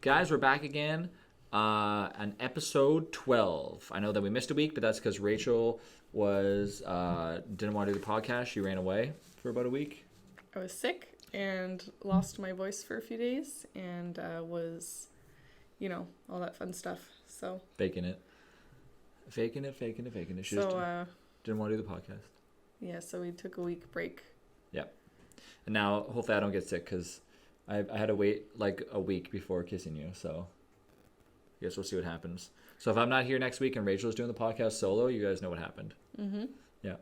Guys, we're back again on episode 12. I know that we missed a week, but that's because Rachel didn't want to do the podcast. She ran away for about a week. I was sick and lost my voice for a few days and was, all that fun stuff. So Faking it. She didn't want to do the podcast. Yeah, so we took a week break. Yeah. And now, hopefully I don't get sick because I had to wait like a week before kissing you. So I guess we'll see what happens. So if I'm not here next week and Rachel's doing the podcast solo, you guys know what happened. Mm-hmm. Yeah.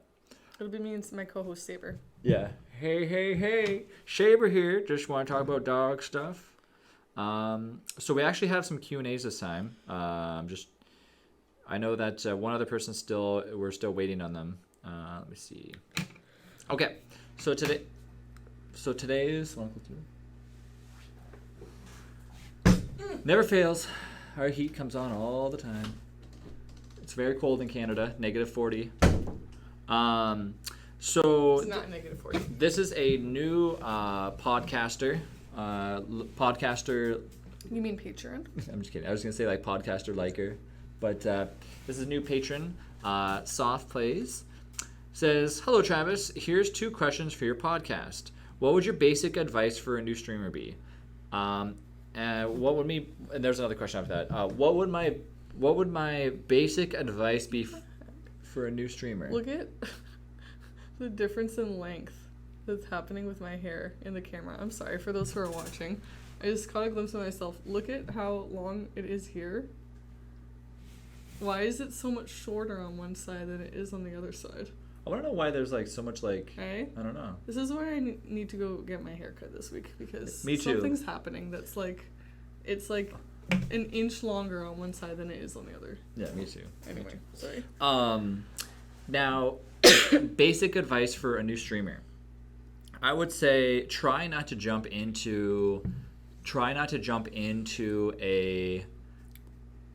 It'll be me and my co-host, Saber. Yeah. Hey. Saber here. Just want to talk about dog stuff. So we actually have some Q&As this time. I know that one other person we're still waiting on them. Let me see. Okay. So today's never fails. Our heat comes on all the time. It's very cold in Canada, -40. So it's not -40. This is a new podcaster. You mean patron? I'm just kidding. I was gonna say like podcaster liker, but this is a new patron. Soft Plays says, "Hello Travis. Here's 2 questions for your podcast. What would your basic advice for a new streamer be? And there's another question after that. What would my basic advice be for a new streamer?" Look at the difference in length that's happening with my hair in the camera. I'm sorry for those who are watching. I just caught a glimpse of myself. Look at how long it is here. Why is it so much shorter on one side than it is on the other side? I want to know why there's like so much like... Hey? I don't know. This is where I need to go get my hair cut this week because Me too. Something's happening that's like... It's like an inch longer on one side than it is on the other. Yeah, me too. Anyway, sorry. Now, basic advice for a new streamer. I would say try not to jump into a...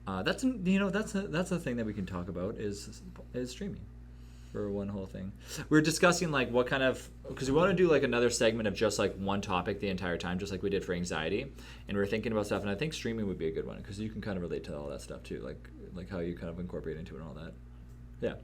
that's a thing that we can talk about is streaming. For one whole thing, we're discussing like what kind of, because we want to do like another segment of just like one topic the entire time, just like we did for anxiety, and we're thinking about stuff, and I think streaming would be a good one because you can kind of relate to all that stuff too, like how you kind of incorporate into it and all that. Yeah.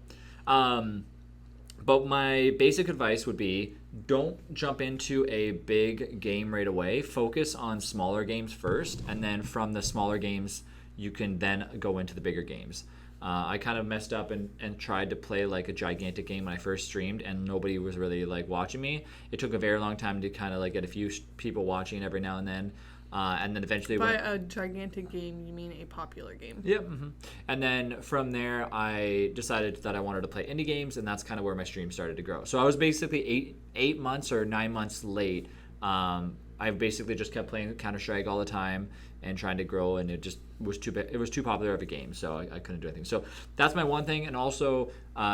But my basic advice would be don't jump into a big game right away. Focus on smaller games first, and then from the smaller games you can then go into the bigger games. I kind of messed up and tried to play like a gigantic game when I first streamed, and nobody was really like watching me. It took a very long time to kind of like get a few people watching every now and then eventually... By a gigantic game, you mean a popular game? Yep. Mm-hmm. And then from there, I decided that I wanted to play indie games, and that's kind of where my stream started to grow. So I was basically 8 months or 9 months late. I basically just kept playing Counter-Strike all the time and trying to grow, and it just was too big. It was too popular of a game, so I couldn't do anything. So that's my one thing, and also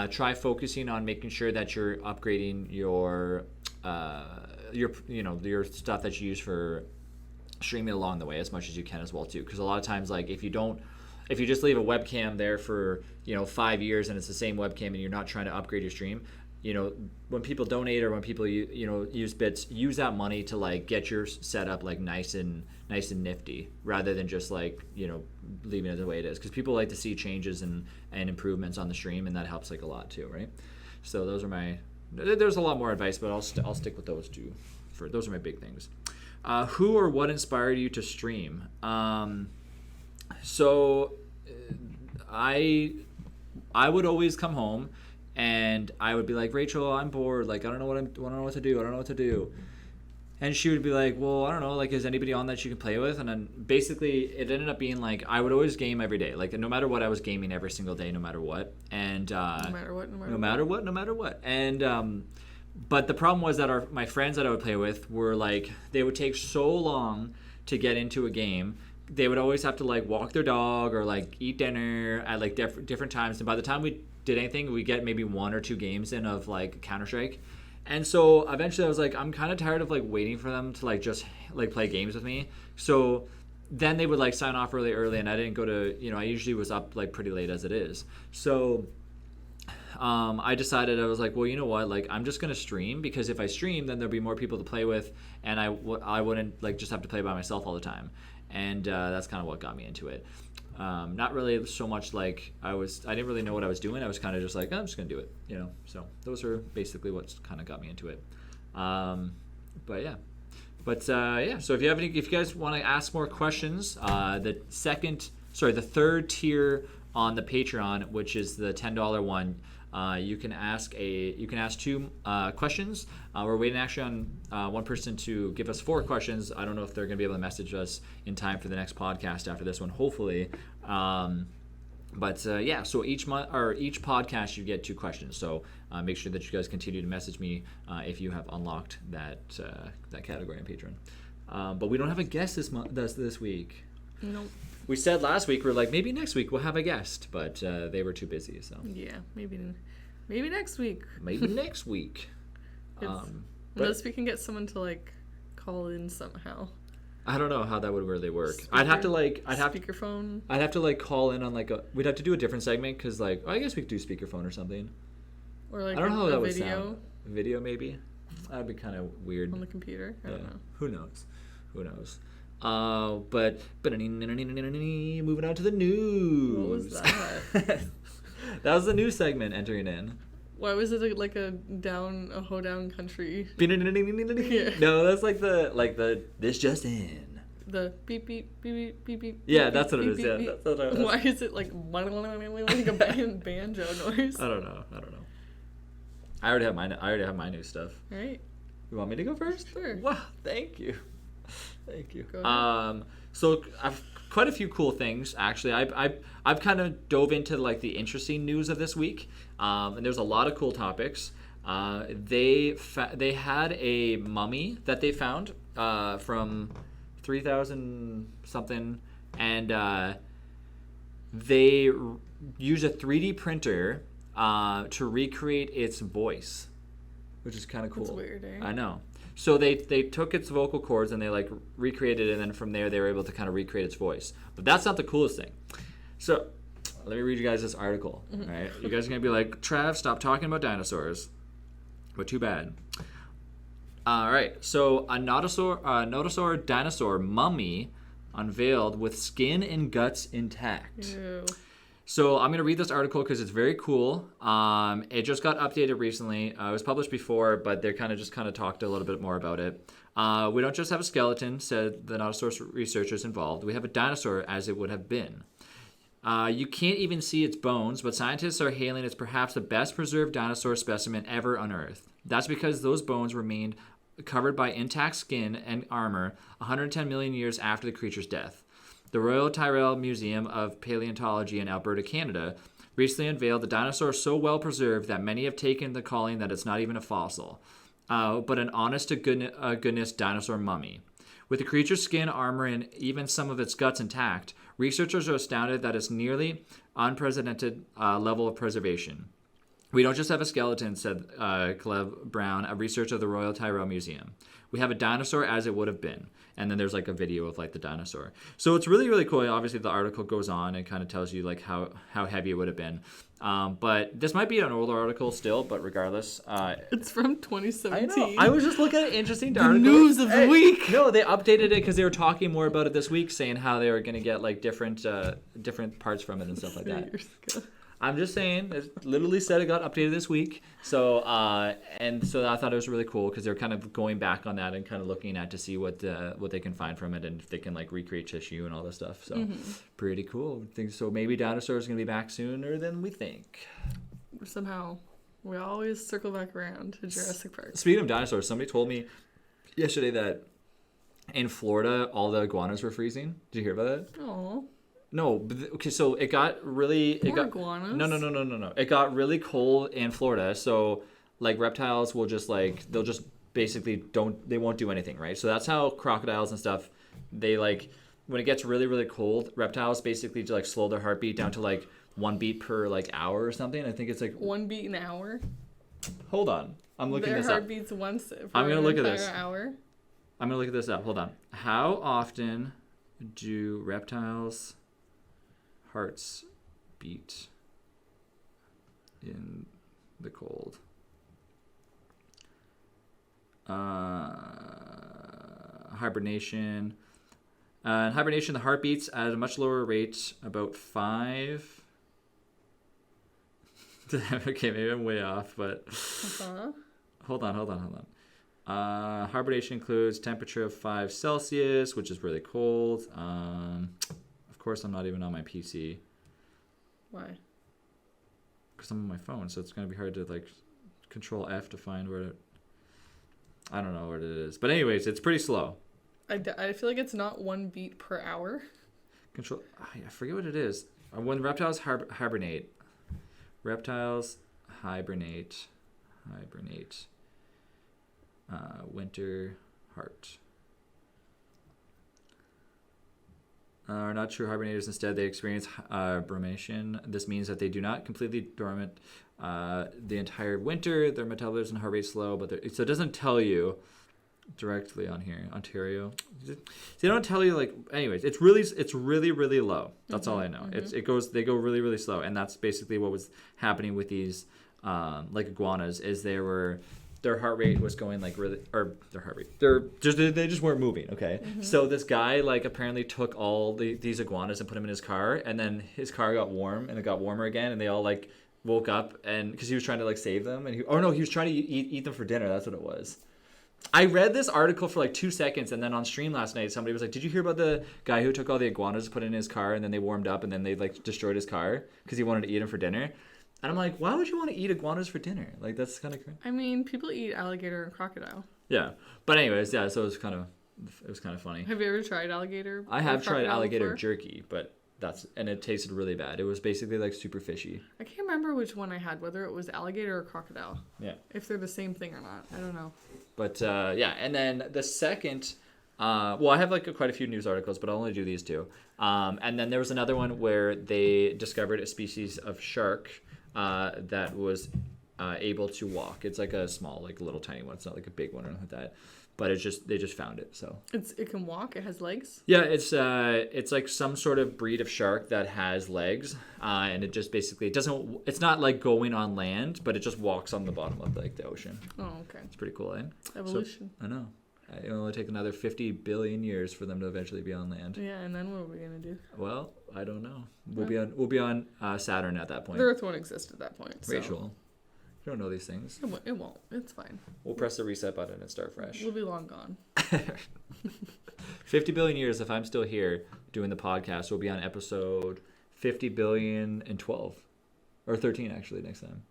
try focusing on making sure that you're upgrading your stuff that you use for streaming along the way as much as you can as well too. Because a lot of times, like if you just leave a webcam there for 5 years and it's the same webcam and you're not trying to upgrade your stream, when people donate or when people use bits, use that money to like get your setup like nice and nifty, rather than just like leaving it the way it is, because people like to see changes and improvements on the stream, and that helps like a lot too, right? So those are there's a lot more advice, but I'll stick with those 2. Those are my big things. Who or what inspired you to stream? So I would always come home and I would be like, Rachel, I'm bored. Like, I don't know what to do. And she would be like, well, I don't know. Like, is anybody on that you can play with? And then basically it ended up being like, I would always game every day. Like, no matter what, I was gaming every single day, no matter what. And no matter what. And but the problem was that my friends that I would play with were like, they would take so long to get into a game. They would always have to like walk their dog or like eat dinner at like different times. And by the time we did anything, we get maybe 1 or 2 games in of like Counter-Strike. And so eventually I was like, I'm kind of tired of like waiting for them to like just like play games with me. So then they would like sign off really early, and I didn't go to, I usually was up like pretty late as it is. So I decided, I was like, well, you know what? Like, I'm just gonna stream, because if I stream, then there'll be more people to play with, and I wouldn't like just have to play by myself all the time. And that's kind of what got me into it. Not really so much like I didn't really know what I was doing. I was kind of just like, I'm just gonna do it, you know. So those are basically what's kind of got me into it. But yeah. Yeah. So if you guys want to ask more questions, the third tier on the Patreon, which is the $10 one, you can ask two questions. We're waiting actually on one person to give us 4 questions. I don't know if they're going to be able to message us in time for the next podcast after this one, hopefully. So each month or each podcast you get 2 questions. So make sure that you guys continue to message me if you have unlocked that category on Patreon. But we don't have a guest this week. Nope. We said last week, we're like, maybe next week we'll have a guest, but they were too busy. So yeah, maybe next week. Maybe next week. Unless we can get someone to like call in somehow. I don't know how that would really work. Speakerphone. I'd have to like call in on we'd have to do a different segment, because like I guess we could do speakerphone or something. Or like I don't know how that would video. sound. Video maybe. That'd be kind of weird. On the computer. I don't know. Who knows? But moving on to the news. What was that? That was the news segment entering in. Why was it like a hoedown country? No, that's like the this just in. The beep beep beep beep beep beep. Yeah, that's what it is. Yeah, that's what it is. Why is it like a banjo noise? I don't know. I already have my new stuff. All right. You want me to go first? Sure. Wow, thank you. Go ahead. So I've quite a few cool things actually. I've kind of dove into like the interesting news of this week, and there's a lot of cool topics. They had a mummy that they found from 3,000 something, and they used a 3D printer to recreate its voice, which is kind of cool. That's weird, eh? I know. So they took its vocal cords and they like recreated it, and then from there they were able to kind of recreate its voice. But that's not the coolest thing. So let me read you guys this article. All right, you guys are gonna be like, Trav, stop talking about dinosaurs. But too bad. All right, so a nodosaur dinosaur mummy unveiled with skin and guts intact. Ew. So I'm going to read this article because it's very cool. It just got updated recently. It was published before, but they kind of talked a little bit more about it. We don't just have a skeleton, said the Dinosaurs researchers involved. We have a dinosaur as it would have been. You can't even see its bones, but scientists are hailing it's perhaps the best preserved dinosaur specimen ever unearthed. That's because those bones remained covered by intact skin and armor 110 million years after the creature's death. The Royal Tyrrell Museum of Paleontology in Alberta, Canada, recently unveiled the dinosaur so well preserved that many have taken the calling that it's not even a fossil, but an honest-to-goodness dinosaur mummy. With the creature's skin, armor, and even some of its guts intact, researchers are astounded that it's nearly unprecedented level of preservation. We don't just have a skeleton, said Caleb Brown, a researcher of the Royal Tyrrell Museum. We have a dinosaur as it would have been. And then there's like a video of like the dinosaur. So it's really, really cool. Obviously, the article goes on and kind of tells you like how heavy it would have been. But this might be an older article still, but regardless. It's from 2017. I know. I was just looking at an interesting article. News of the week. No, they updated it because they were talking more about it this week, saying how they were going to get like different parts from it and stuff like that. Years ago. I'm just saying, it literally said it got updated this week. So so I thought it was really cool because they're kind of going back on that and kind of looking at to see what they can find from it and if they can like recreate tissue and all this stuff. So pretty cool. I think so. Maybe dinosaurs are gonna be back sooner than we think. Somehow, we always circle back around to Jurassic Park. Speaking of dinosaurs, somebody told me yesterday that in Florida all the iguanas were freezing. Did you hear about that? Oh. No, okay, so it got really... Iguanas? No. It got really cold in Florida, so, like, reptiles will just, like, they'll just basically they won't do anything, right? So that's how crocodiles and stuff, they, like, when it gets really, really cold, reptiles basically just, like, slow their heartbeat down to, like, 1 beat per, like, hour or something. I think it's, like... 1 beat an hour? Hold on. I'm looking this up. Their heartbeats once for I'm gonna look at this. Hour? I'm going to look at this up. Hold on. How often do reptiles... hearts beat in the cold. Hibernation. In hibernation, the heart beats at a much lower rate, about 5. Okay, maybe I'm way off, but hold on. Hibernation includes temperature of 5 Celsius, which is really cold. Of course, I'm not even on my PC. Why? Because I'm on my phone, so it's going to be hard to like Control F to find where it. I don't know what it is, but anyways, it's pretty slow. I feel like it's not 1 beat per hour. I forget what it is. When reptiles hibernate. Reptiles hibernate. Winter heart. Are not true hibernators. Instead, they experience brumation. This means that they do not completely dormant the entire winter. Their metabolism and heart rate slow, but so it doesn't tell you directly on here. Ontario. They don't tell you like. Anyways, it's really low. That's all I know. They go really really slow, and that's basically what was happening with these like iguanas. Is their heart rate was going like really, or their heart rate. They just weren't moving. Okay, so this guy like apparently took all these iguanas and put them in his car, and then his car got warm, and it got warmer again, and they all like woke up, and because he was trying to like save them, and he was trying to eat them for dinner. That's what it was. I read this article for like 2 seconds, and then on stream last night, somebody was like, "Did you hear about the guy who took all the iguanas, put it in his car, and then they warmed up, and then they like destroyed his car because he wanted to eat them for dinner?" And I'm like, why would you want to eat iguanas for dinner? Like, that's kind of crazy. I mean, people eat alligator and crocodile. Yeah, but anyways, yeah. So it was kind of funny. Have you ever tried alligator? I have tried alligator jerky, but it tasted really bad. It was basically like super fishy. I can't remember which one I had, whether it was alligator or crocodile. Yeah. If they're the same thing or not, I don't know. But yeah, and then the second, well, I have like quite a few news articles, but I'll only do these 2. And then there was another one where they discovered a species of shark that was able to walk. It's like a small, like little tiny one. It's not like a big one or anything like that. But they just found it. So it can walk. It has legs. Yeah, it's like some sort of breed of shark that has legs, and it just basically doesn't. It's not like going on land, but it just walks on the bottom of like the ocean. Oh, okay. It's pretty cool, eh? Evolution. So, I know. It'll only take another 50 billion years for them to eventually be on land. Yeah, and then what are we gonna do? Well, I don't know. We'll be on Saturn at that point. The Earth won't exist at that point. So. Rachel, you don't know these things. It won't. It's fine. We'll press the reset button and start fresh. We'll be long gone. 50 billion years, if I'm still here doing the podcast, we'll be on episode 50 billion and 12. Or 13, actually, next time.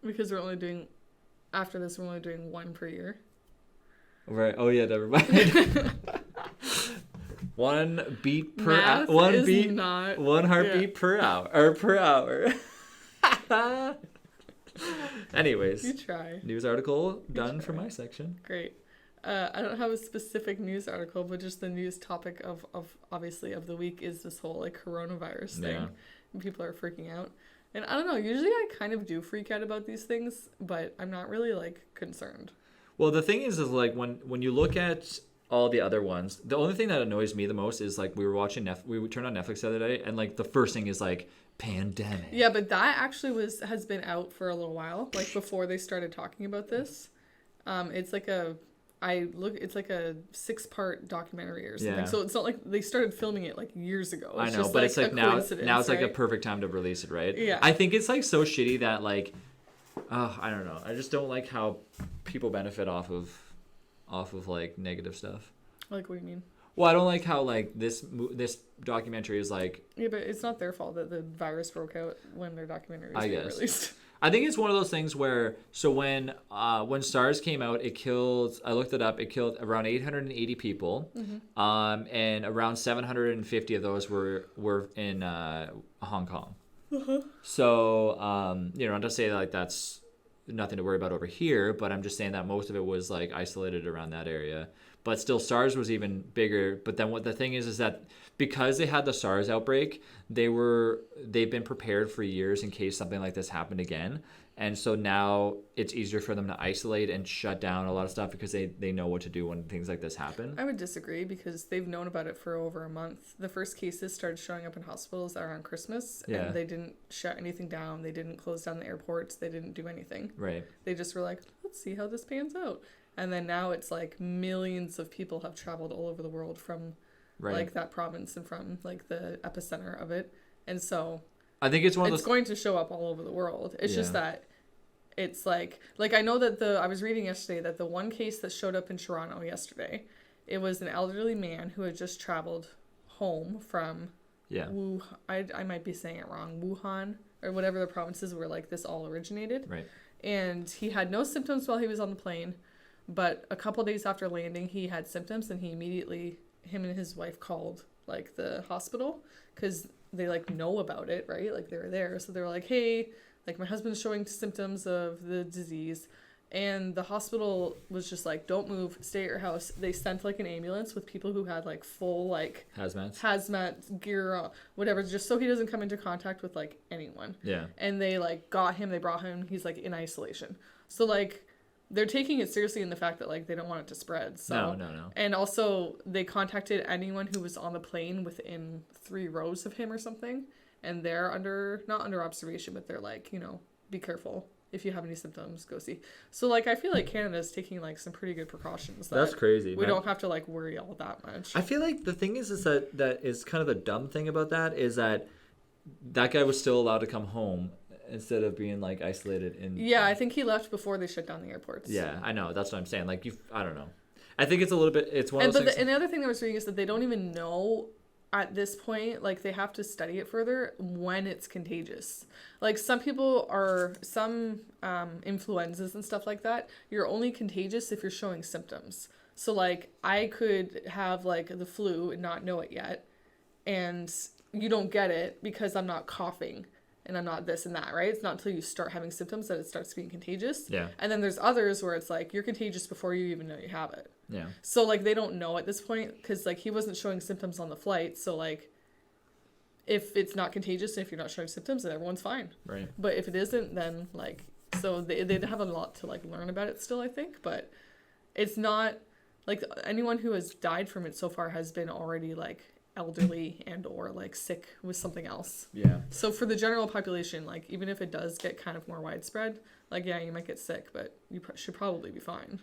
Because after this, we're only doing 1 per year. Right. Oh, yeah, never mind. 1 beat per hour. 1 beat. Not, 1 heartbeat per hour. Or per hour. Anyways. You try. News article done for my section. Great. I don't have a specific news article, but just the news topic of obviously of the week is this whole like coronavirus thing. Yeah. And people are freaking out. And I don't know, usually I kind of do freak out about these things, but I'm not really like concerned. Well, the thing is like when you look at all the other ones, the only thing that annoys me the most is like we turned on Netflix the other day, and like the first thing is like pandemic. Yeah, but that actually has been out for a little while, like before they started talking about this. It's like a 6-part documentary or something. Yeah. So it's not like they started filming it like years ago. It's I know, but it's like now it's like a perfect time to release it, right? Yeah. I think it's like so shitty that like, I don't know. I just don't like how people benefit off of like negative stuff. Like, what do you mean? Well, I don't like how like this documentary is like. Yeah, but it's not their fault that the virus broke out when their documentary was being released. I think it's one of those things where when SARS came out, it killed. I looked it up. It killed around 880 people, and around 750 of those were in Hong Kong. So not to say like that's nothing to worry about over here, but I'm just saying that most of it was like isolated around that area. But still, SARS was even bigger. But then what the thing is that because they had the SARS outbreak, they've been prepared for years in case something like this happened again. And so now it's easier for them to isolate and shut down a lot of stuff because they know what to do when things like this happen. I would disagree because they've known about it for over a month. The first cases started showing up in hospitals around Christmas, and they didn't shut anything down. They didn't close down the airports. They didn't do anything. Right. They just were like, let's see how this pans out. And then now it's like millions of people have traveled all over the world from like that province and from like the epicenter of it. And so I think it's going to show up all over the world. It's just that it's like I know that I was reading yesterday that the one case that showed up in Toronto yesterday, it was an elderly man who had just traveled home from I might be saying it wrong, Wuhan or whatever the provinces where like this all originated. Right. And he had no symptoms while he was on the plane, but a couple days after landing he had symptoms, and he immediately, him and his wife, called like the hospital because they like know about it, right? Like they were there, so they were like, hey, like my husband's showing symptoms of the disease. And the hospital was just like, don't move, stay at your house. They sent like an ambulance with people who had like full like hazmat gear, whatever, just so he doesn't come into contact with like anyone. Yeah. And they like got him, they brought him, he's like in isolation. So like they're taking it seriously in the fact that like they don't want it to spread. So No. And also they contacted anyone who was on the plane within 3 rows of him or something. And they're not under observation, but they're like, you know, be careful. If you have any symptoms, go see. So, like, I feel like Canada's taking, like, some pretty good precautions. That's crazy. We don't have to, like, worry all that much. I feel like the thing is that is kind of the dumb thing about that is that guy was still allowed to come home instead of being, like, isolated in... Yeah, I think he left before they shut down the airports. Yeah, I know. That's what I'm saying. Like, I don't know. I think it's a little bit... It's one of those things... And the other thing that I was reading is that they don't even know... At this point, like, they have to study it further when it's contagious. Like, some influenzas and stuff like that, you're only contagious if you're showing symptoms. So, like, I could have, like, the flu and not know it yet, and you don't get it because I'm not coughing and I'm not this and that, right? It's not until you start having symptoms that it starts being contagious. Yeah. And then there's others where it's like, you're contagious before you even know you have it. Yeah. So, like, they don't know at this point because, like, he wasn't showing symptoms on the flight. So, like, if it's not contagious and if you're not showing symptoms, then everyone's fine. Right. But if it isn't, then, like, so they'd have a lot to, like, learn about it still, I think. But it's not, like, anyone who has died from it so far has been already, like, elderly and or, like, sick with something else. Yeah. So for the general population, like, even if it does get kind of more widespread, like, yeah, you might get sick, but you should probably be fine.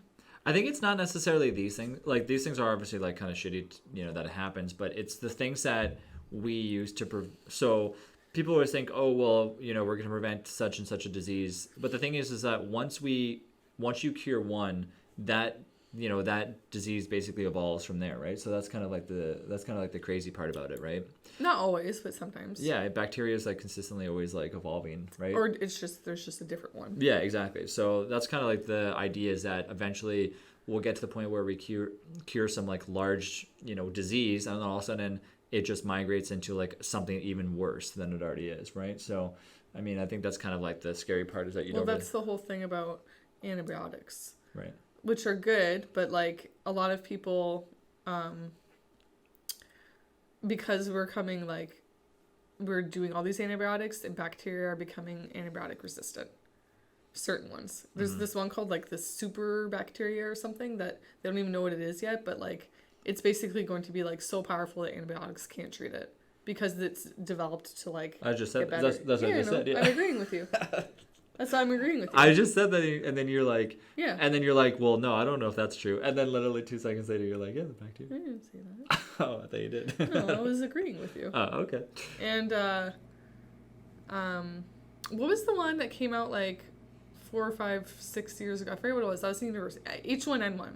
I think it's not necessarily these things. Like, these things are obviously, like, kind of shitty, you know, that it happens. But it's the things that we use to... So people always think, oh, well, you know, we're going to prevent such and such a disease. But the thing is that once you cure one, that, you know, that disease basically evolves from there, right? So that's kind of like the crazy part about it, right? Not always, but sometimes. Yeah, bacteria is, like, consistently always, like, evolving, right? Or there's just a different one. Yeah, exactly. So that's kind of like the idea is that eventually we'll get to the point where we cure some, like, large, you know, disease, and then all of a sudden it just migrates into, like, something even worse than it already is, right? So, I mean, I think that's kind of like the scary part is that you don't... Well, that's the whole thing about antibiotics. Right. Which are good, but, like, a lot of people... because we're doing all these antibiotics and bacteria are becoming antibiotic resistant. Certain ones. There's this one called, like, the super bacteria or something that they don't even know what it is yet, but, like, it's basically going to be, like, so powerful that antibiotics can't treat it because it's developed to, like, I just said get that's better. what I just said. Yeah. I'm agreeing with you. That's why I'm agreeing with you. I just said that, and then you're like, yeah. And then you're like, well, no, I don't know if that's true. And then literally 2 seconds later, you're like, yeah, the bacteria. I didn't say that. Oh, I thought you did. No, I was agreeing with you. Oh, okay. And what was the one that came out like 4 or 5, 6 years ago? I forget what it was. I was in university. H1N1.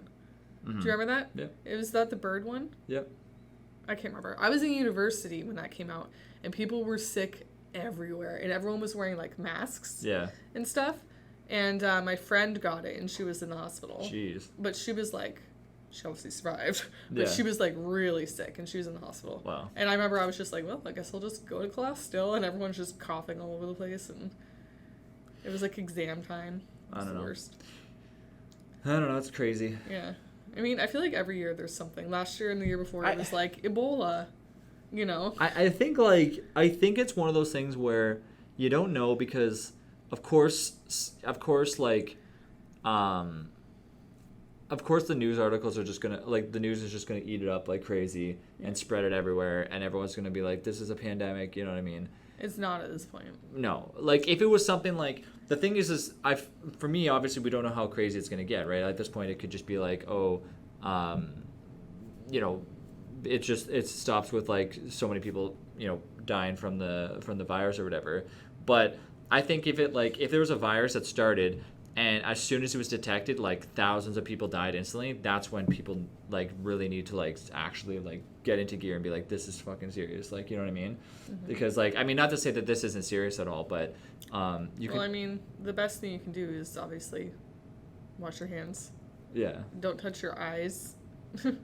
Do you remember that? Yeah. Was that the bird one? Yep. I can't remember. I was in university when that came out, and people were sick everywhere, and everyone was wearing, like, masks. Yeah. And stuff. And my friend got it, and she was in the hospital. Jeez. But she was like, she obviously survived, but Yeah. she was, like, really sick, and she was in the hospital. Wow. And I remember I was just like, well, I guess I'll just go to class still, and everyone's just coughing all over the place, and it was, like, exam time. It was the worst. I don't know. It's crazy. Yeah. I mean, I feel like every year there's something. Last year and the year before, it was, like, Ebola. you know? I think it's one of those things where you don't know because of course like of course the news articles are just gonna like the news is just gonna eat it up like crazy and spread it everywhere, and everyone's gonna be like, this is a pandemic, you know what I mean? It's not at this point. No, like if it was something like the thing is for me obviously we don't know how crazy it's gonna get, right? At this point it could just be like, oh, you know, it stops with like so many people, you know, dying from the virus or whatever. But I think if there was a virus that started and as soon as it was detected, like thousands of people died instantly, that's when people like really need to like actually like get into gear and be like, this is fucking serious, like, you know what I mean? Mm-hmm. Because like, I mean, not to say that this isn't serious at all, but I mean, the best thing you can do is obviously wash your hands. Yeah. Don't touch your eyes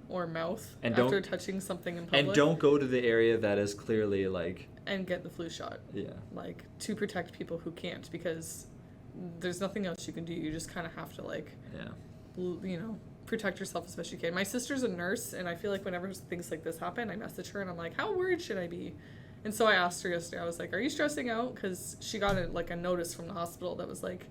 or mouth and after touching something in public. And don't go to the area that is clearly like... And get the flu shot. Yeah. Like, to protect people who can't, because there's nothing else you can do. You just kind of have to, like, you know, protect yourself as best you can. My sister's a nurse, and I feel like whenever things like this happen, I message her, and I'm like, how worried should I be? And so I asked her yesterday, I was like, are you stressing out? Because she got a notice from the hospital that was like,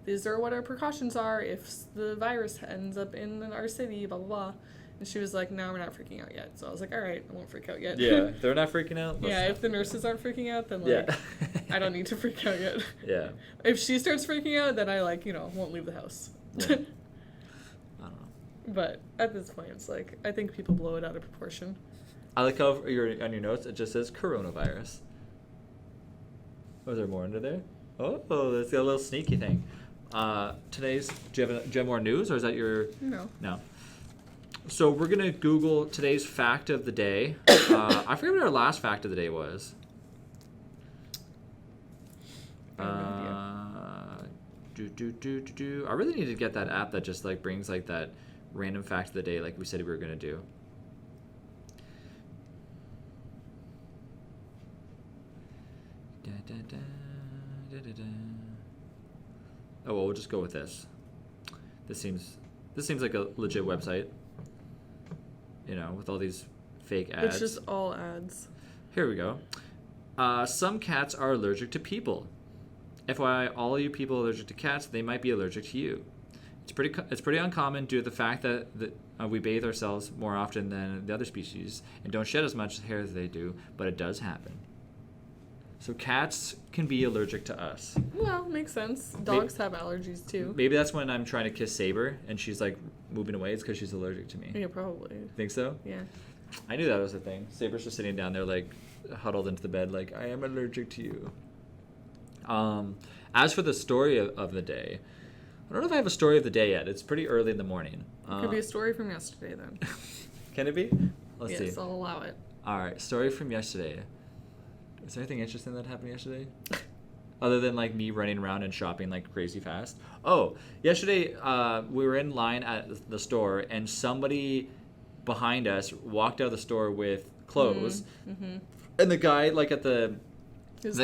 these are what our precautions are if the virus ends up in our city, blah, blah, blah. And she was like, no, we're not freaking out yet. So I was like, all right, I won't freak out yet. Yeah, they're not freaking out? Yeah, if the nurses aren't freaking out, then, like, I don't need to freak out yet. Yeah. If she starts freaking out, then I, like, you know, won't leave the house. Yeah. I don't know. But at this point, it's like, I think people blow it out of proportion. I like how on your notes, it just says coronavirus. Was there more under there? Oh, that's got a little sneaky thing. Do you have more news, or is that your... No. So we're going to Google today's fact of the day. I forget what our last fact of the day was. I really need to get that app that just like brings like that random fact of the day like we said we were going to do. Oh, well, we'll just go with this. This seems like a legit website. You know, with all these fake ads. It's just all ads. Here we go. Some cats are allergic to people. FYI, all you people allergic to cats, they might be allergic to you. It's pretty uncommon due to the fact that we bathe ourselves more often than the other species and don't shed as much hair as they do, but it does happen. So cats can be allergic to us. Well, makes sense. Dogs have allergies too. Maybe that's when I'm trying to kiss Saber and she's like moving away. It's because she's allergic to me. Yeah, probably. Think so? Yeah. I knew that was a thing. Saber's just sitting down there like huddled into the bed like, I am allergic to you. As for the story of the day, I don't know if I have a story of the day yet. It's pretty early in the morning. Could be a story from yesterday then. Can it be? Let's see. Yes, I'll allow it. All right, story from yesterday. Is there anything interesting that happened yesterday? Other than like me running around and shopping like crazy fast. Oh, yesterday we were in line at the store and somebody behind us walked out of the store with clothes. Mm-hmm. And the guy like at the guy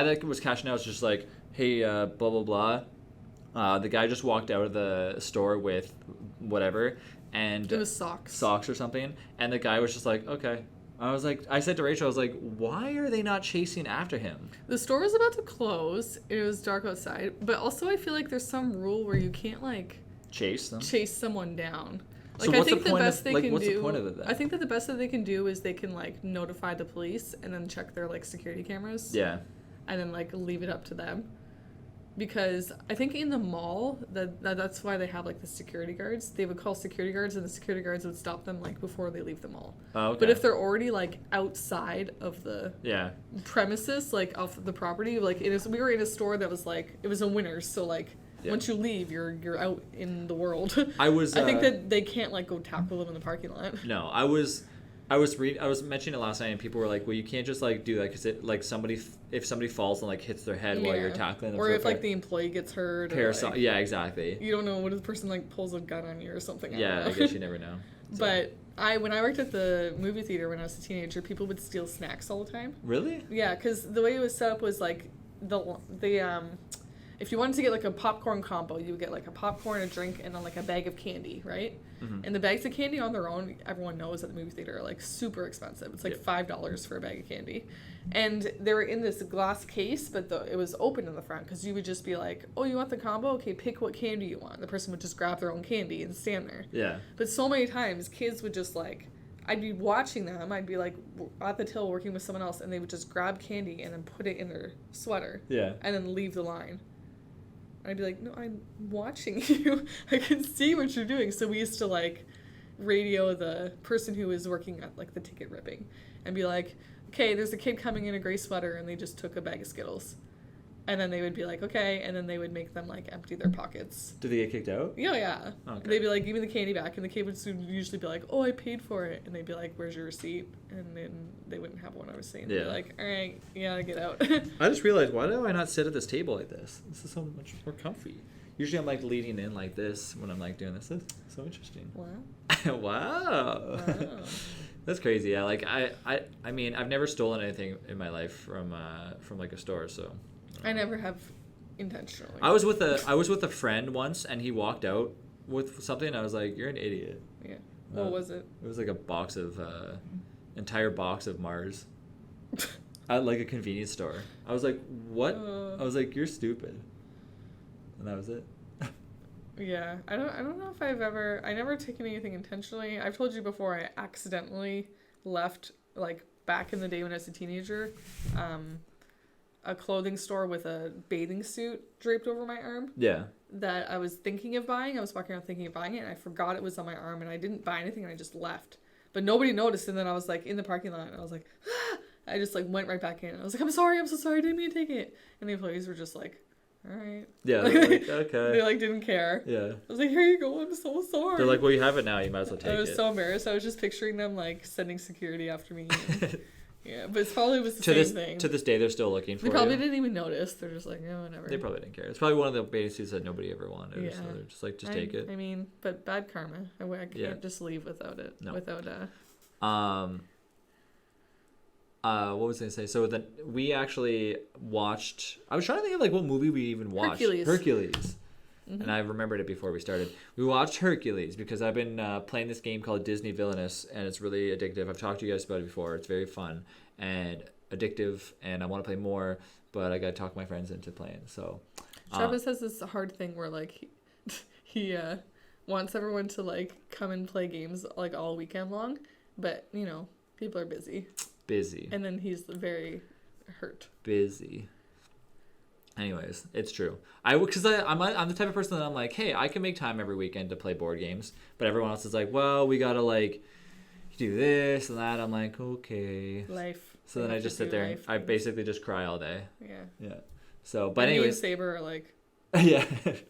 that was cashing out was just like, hey, blah, blah, blah. The guy just walked out of the store with whatever. And it was socks. Socks or something. And the guy was just like, okay. I said to Rachel, I was like, why are they not chasing after him? The store was about to close. It was dark outside. But also I feel like there's some rule where you can't, like... Chase someone down. Like, so I think the best they can do... What's the point of that? I think that the best that they can do is they can, like, notify the police and then check their, like, security cameras. Yeah. And then, like, leave it up to them. Because I think in the mall, that's why they have, like, the security guards. They would call security guards, and the security guards would stop them, like, before they leave the mall. Oh, okay. But if they're already, like, outside of the premises, like, off the property, like, we were in a store that was, like, it was a Winners, so, like, once you leave, you're out in the world. I think that they can't, like, go tackle them in the parking lot. No, I was mentioning it last night, and people were like, "Well, you can't just like do that because it like if somebody falls and like hits their head while you're tackling them, or if like the employee gets hurt, yeah, exactly. You don't know what if the person like pulls a gun on you or something. I guess you never know. So. But when I worked at the movie theater when I was a teenager, people would steal snacks all the time. Really? Yeah, because the way it was set up was like if you wanted to get like a popcorn combo, you would get like a popcorn, a drink, and then like a bag of candy, right? Mm-hmm. And the bags of candy on their own, everyone knows at the movie theater, are like super expensive. It's like $5 for a bag of candy. And they were in this glass case, but it was open in the front, because you would just be like, oh, you want the combo? Okay, pick what candy you want. The person would just grab their own candy and stand there. Yeah. But so many times, kids would just like, I'd be watching them. I'd be like at the till working with someone else, and they would just grab candy and then put it in their sweater. Yeah. And then leave the line. And I'd be like, no, I'm watching you. I can see what you're doing. So we used to like radio the person who was working at like the ticket ripping and be like, okay, there's a kid coming in a gray sweater, and they just took a bag of Skittles. And then they would be like, okay, and then they would make them like empty their pockets. Did they get kicked out? Yeah. Okay. They'd be like, give me the candy back, and the kid would usually be like, oh, I paid for it, and they'd be like, where's your receipt? And then they wouldn't have one. I was saying, they'd be like, all right, yeah, get out. I just realized, why do I not sit at this table like this? This is so much more comfy. Usually I'm like leaning in like this when I'm like doing this. This is so interesting. Wow. Wow. That's crazy. Yeah, like I mean, I've never stolen anything in my life from like a store, so I never have intentionally. I was with a friend once, and he walked out with something, and I was like, "You're an idiot." Yeah. What was it? It was like a box of entire box of Mars at like a convenience store. I was like, "What?" I was like, "You're stupid," and that was it. Yeah, I don't know if I never taken anything intentionally. I've told you before, I accidentally left, like back in the day when I was a teenager, a clothing store with a bathing suit draped over my arm. Yeah. That I was thinking of buying. I was walking around thinking of buying it, and I forgot it was on my arm, and I didn't buy anything, and I just left. But nobody noticed, and then I was like in the parking lot, and I was like, ah! I just like went right back in. I was like, I'm so sorry, I didn't mean to take it. And the employees were just like, all right. Yeah, they're like, okay. They like didn't care. Yeah. I was like, here you go, I'm so sorry. They're like, well, you have it now, you might as well take it. I was so embarrassed. I was just picturing them like sending security after me. Yeah, but it probably was the same thing. To this day, they're still looking for They probably you. didn't even notice. They're just like, yeah, whatever. They probably didn't care. It's probably one of the bathing suits that nobody ever wanted. Yeah. So they're just like, take it. I mean, but bad karma. I can't just leave without it. No. Without what was I gonna say? So we actually watched. I was trying to think of like what movie we even watched. Hercules. Mm-hmm. And I remembered it before we started. We watched Hercules because I've been playing this game called Disney Villainous, and it's really addictive. I've talked to you guys about it before. It's very fun and addictive, and I want to play more, but I got to talk my friends into playing. So Travis has this hard thing where like he wants everyone to like come and play games like all weekend long, but you know, people are busy. And then he's very hurt. Busy. Anyways, it's true. I'm the type of person that I'm like, hey, I can make time every weekend to play board games, but everyone else is like, well, we gotta like do this and that. I'm like, okay. Life. So then I just sit there and I basically just cry all day. Yeah. So, but anyways, anyways, me and Saber are like. Yeah.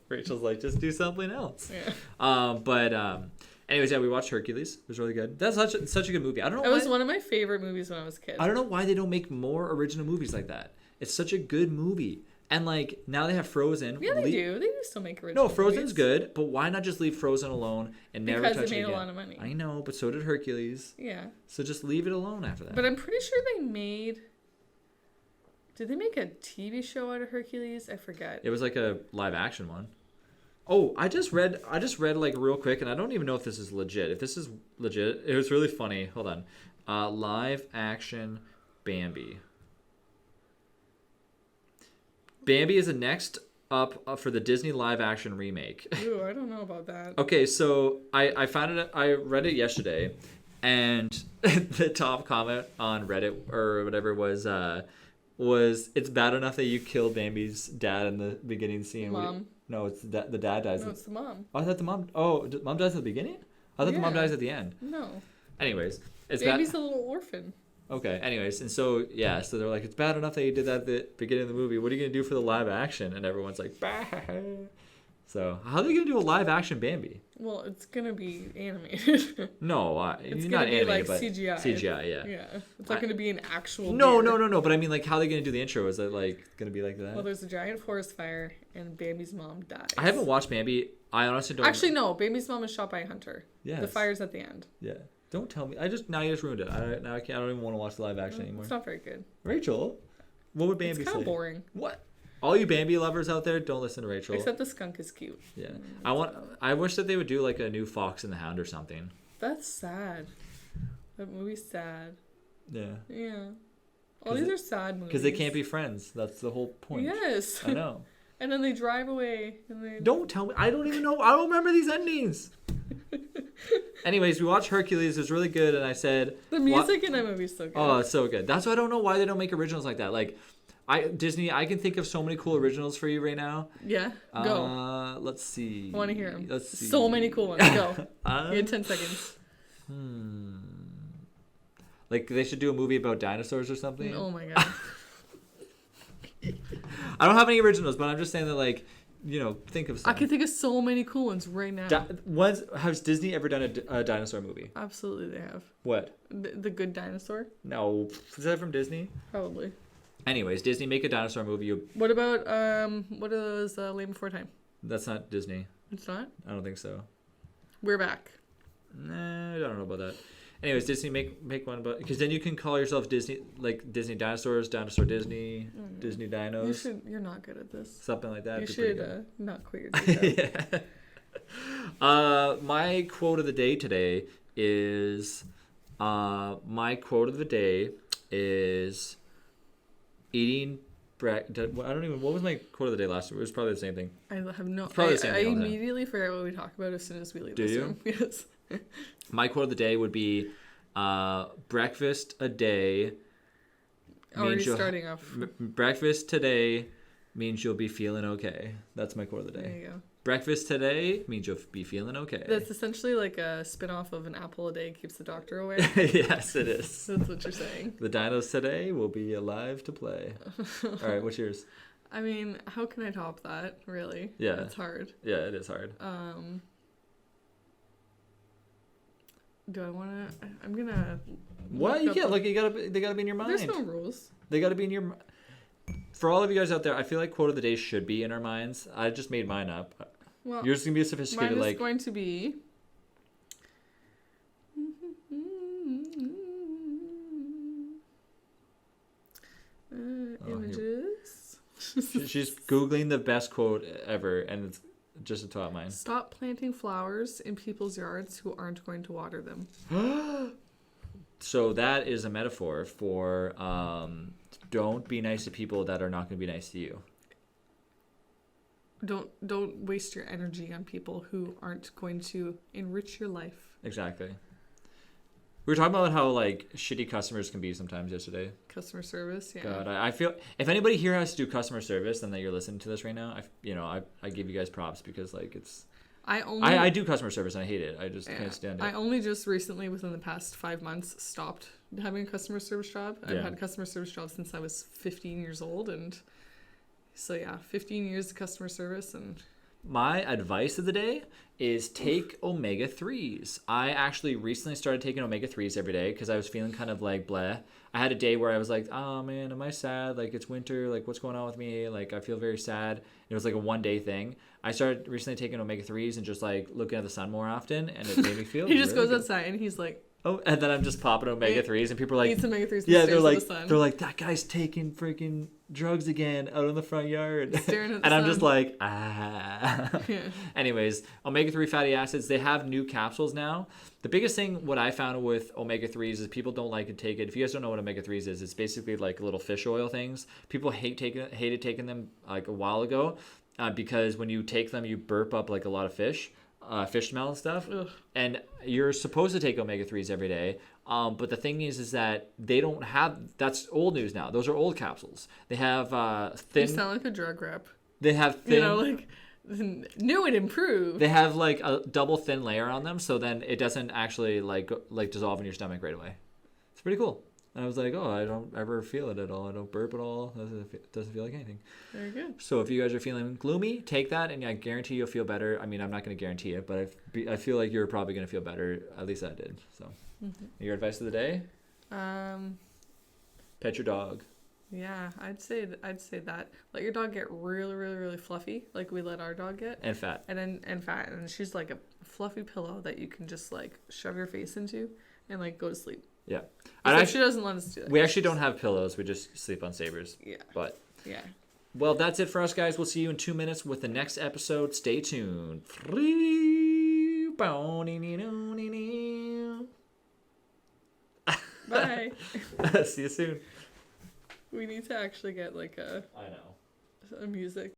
Rachel's like, just do something else. Yeah. Anyways, yeah, we watched Hercules. It was really good. That's such a good movie. I don't know. It was one of my favorite movies when I was a kid. I don't know why they don't make more original movies like that. It's such a good movie. And like now they have Frozen. Yeah, they do. They do still make original. No, Frozen's movies. Good, but why not just leave Frozen alone and never touch it again? Because they made a lot of money. I know, but so did Hercules. Yeah. So just leave it alone after that. But I'm pretty sure they made. Did they make a TV show out of Hercules? I forget. It was like a live action one. Oh, I just read like real quick, and I don't even know if this is legit. If this is legit, it was really funny. Hold on. Live action Bambi. Bambi is the next up for the Disney live action remake. Ooh, I don't know about that. Okay, so I found it. I read it yesterday, and the top comment on Reddit or whatever was it's bad enough that you killed Bambi's dad in the beginning scene. Mom. No, it's the dad dies. No, it's the mom. Oh, I thought the mom. Oh, mom dies at the beginning. I thought the mom dies at the end. No. Anyways, it's Bambi's a little orphan. Okay. Anyways, and so so they're like, it's bad enough that you did that at the beginning of the movie. What are you gonna do for the live action? And everyone's like, bah. So how are they gonna do a live action Bambi? Well, it's gonna be animated. No, it's not gonna be animated, like but CGI. CGI, yeah. Yeah, it's not gonna be an actual. No. deer. But I mean, like, how are they gonna do the intro? Is it like gonna be like that? Well, there's a giant forest fire, and Bambi's mom dies. I haven't watched Bambi. I honestly don't. Actually, no. Bambi's mom is shot by a hunter. Yeah. The fire's at the end. Yeah. Don't tell me. Now you just ruined it. I don't even want to watch the live action anymore. It's not very good. Rachel, what would Bambi say? It's kind of boring. What? all you Bambi lovers out there, don't listen to Rachel. Except the skunk is cute. Yeah. I wish that they would do like a new Fox and the Hound or something. That's sad. That movie's sad. Yeah. Yeah. All these are sad movies. Because they can't be friends. That's the whole point. Yes. I know. And then they drive away. And they... Don't tell me. I don't even know. I don't remember these endings. Anyways, we watched Hercules. It was really good. And I said... The music in that movie is so good. Oh, it's so good. That's why I don't know why they don't make originals like that. Like, Disney, I can think of so many cool originals for you right now. Yeah. Go. Let's see. I want to hear them. Let's see. So many cool ones. Go. You had 10 seconds. Like, they should do a movie about dinosaurs or something. Oh, my God. I don't have any originals, but I'm just saying that, like, you know, think of some. I can think of so many cool ones right now. Has Disney ever done a dinosaur movie? Absolutely, they have. What? The Good Dinosaur? No. Is that from Disney? Probably. Anyways, Disney, make a dinosaur movie. What about, what is Land Before Time? That's not Disney. It's not? I don't think so. We're Back. Nah, I don't know about that. Anyways, Disney, make one about... Because then you can call yourself Disney, like Disney Dinosaurs, Dinosaur Disney, Disney Dinos. You're not good at this. Something like that. You should not quit your day job. Yeah. My quote of the day today is... eating... I don't even... What was my quote of the day last week? It was probably the same thing. I have no... It's probably the same I thing all the time. immediately forget what we talk about as soon as we leave Do this you? room. Yes. My quote of the day would be, breakfast a day... Already starting off. Breakfast today means you'll be feeling okay. That's my quote of the day. There you go. Breakfast today means you'll be feeling okay. That's essentially like a spin-off of an apple a day keeps the doctor away. Yes, it is. That's what you're saying. The dinos today will be alive to play. All right, what's yours? I mean, how can I top that, really? Yeah. It's hard. Yeah, it is hard. Do I want to... I'm going to... What? You can't. Look, they gotta be in your mind. There's no rules. They gotta be in your... For all of you guys out there, I feel like quote of the day should be in our minds. I just made mine up. Well, yours is going to be a sophisticated, mine is going to be... images. She's Googling the best quote ever, and it's just a top mine. Stop planting flowers in people's yards who aren't going to water them. So that is a metaphor for don't be nice to people that are not going to be nice to you. Don't waste your energy on people who aren't going to enrich your life. Exactly. We were talking about how like shitty customers can be sometimes yesterday. Customer service, yeah. God, I feel if anybody here has to do customer service, then that you're listening to this right now, I give you guys props because like it's. I do customer service and I hate it. I just can't stand it. I only just recently, within the past 5 months, stopped having a customer service job. I've had a customer service job since I was 15 years old, and so yeah, 15 years of customer service. And my advice of the day is take omega-3s. I actually recently started taking omega-3s every day because I was feeling kind of like bleh. I had a day where I was like, oh man, am I sad? Like it's winter. Like what's going on with me? Like I feel very sad. It was like a 1 day thing. I started recently taking omega-3s and just like looking at the sun more often, and it made me feel he just really goes good. outside and he's like, oh, and then I'm just popping omega-3s and people are like, eat some omega-3s. Yeah, they're like that guy's taking freaking drugs again out in the front yard. Staring at the and I'm sun. just like, ah. Yeah. Anyways, omega-3 fatty acids, they have new capsules now. The biggest thing what I found with omega-3s is people don't like to take it. If you guys don't know what omega-3s is, it's basically like little fish oil things. People hated taking them like a while ago because when you take them, you burp up like a lot of fish smell and stuff. Ugh. And you're supposed to take omega-3s every day. But the thing is that they don't have, that's old news now. Those are old capsules. They have thin. You sound like a drug rep. They have thin. You know, like, new and improved. They have like a double thin layer on them, so then it doesn't actually like dissolve in your stomach right away. It's pretty cool. And I was like, oh, I don't ever feel it at all. I don't burp at all. It doesn't feel like anything. Very good. So if you guys are feeling gloomy, take that, and I guarantee you'll feel better. I mean, I'm not going to guarantee it, but I feel like you're probably going to feel better. At least I did. So, Your advice of the day? Pet your dog. Yeah, I'd say that. Let your dog get really, really, really fluffy, like we let our dog get. And fat. And fat, and she's like a fluffy pillow that you can just like shove your face into and like go to sleep. Yeah. She doesn't let us do that. We actually don't have pillows. We just sleep on Sabres. Yeah. But yeah. Well, that's it for us, guys. We'll see you in 2 minutes with the next episode. Stay tuned. Bye. See you soon. We need to actually get like I know. a music.